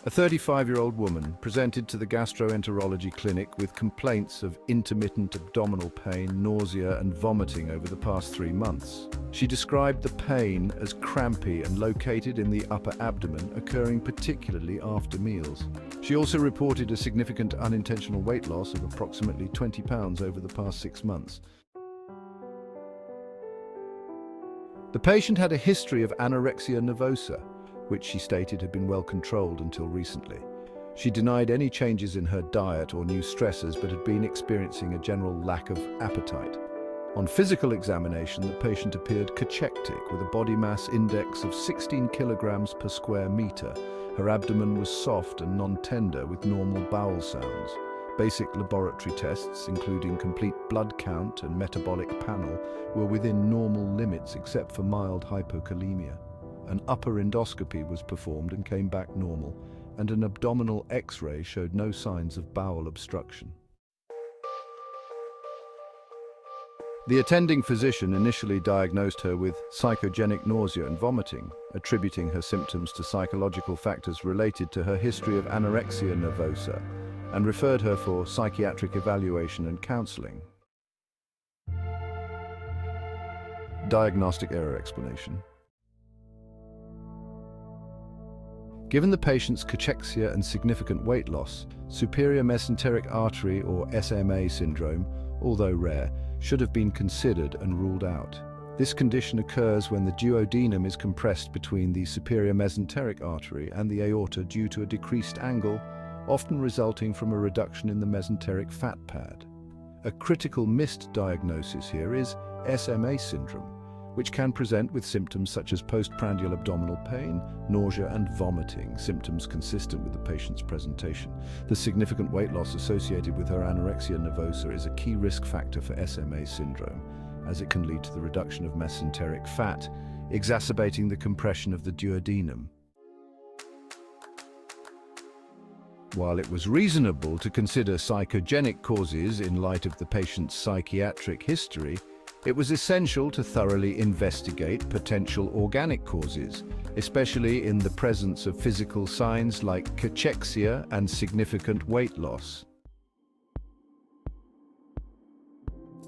A 35-year-old woman presented to the gastroenterology clinic with complaints of intermittent abdominal pain, nausea and vomiting over the past 3 months. She described the pain as crampy and located in the upper abdomen, occurring particularly after meals. She also reported a significant unintentional weight loss of approximately 20 pounds over the past 6 months. The patient had a history of anorexia nervosa, which she stated had been well controlled until recently. She denied any changes in her diet or new stressors, but had been experiencing a general lack of appetite. On physical examination, the patient appeared cachectic with a body mass index of 16 kilograms per square meter. Her abdomen was soft and non-tender with normal bowel sounds. Basic laboratory tests, including complete blood count and metabolic panel, were within normal limits except for mild hypokalemia. An upper endoscopy was performed and came back normal, and an abdominal X-ray showed no signs of bowel obstruction. The attending physician initially diagnosed her with psychogenic nausea and vomiting, attributing her symptoms to psychological factors related to her history of anorexia nervosa, and referred her for psychiatric evaluation and counseling. Diagnostic error explanation. Given the patient's cachexia and significant weight loss, superior mesenteric artery or SMA syndrome, although rare, should have been considered and ruled out. This condition occurs when the duodenum is compressed between the superior mesenteric artery and the aorta due to a decreased angle, often resulting from a reduction in the mesenteric fat pad. A critical missed diagnosis here is SMA syndrome, which can present with symptoms such as postprandial abdominal pain, nausea and vomiting, symptoms consistent with the patient's presentation. The significant weight loss associated with her anorexia nervosa is a key risk factor for SMA syndrome, as it can lead to the reduction of mesenteric fat, exacerbating the compression of the duodenum. While it was reasonable to consider psychogenic causes in light of the patient's psychiatric history, it was essential to thoroughly investigate potential organic causes, especially in the presence of physical signs like cachexia and significant weight loss.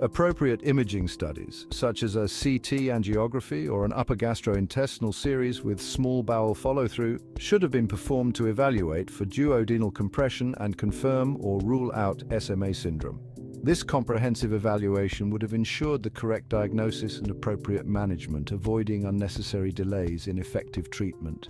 Appropriate imaging studies, such as a CT angiography or an upper gastrointestinal series with small bowel follow-through, should have been performed to evaluate for duodenal compression and confirm or rule out SMA syndrome. This comprehensive evaluation would have ensured the correct diagnosis and appropriate management, avoiding unnecessary delays in effective treatment.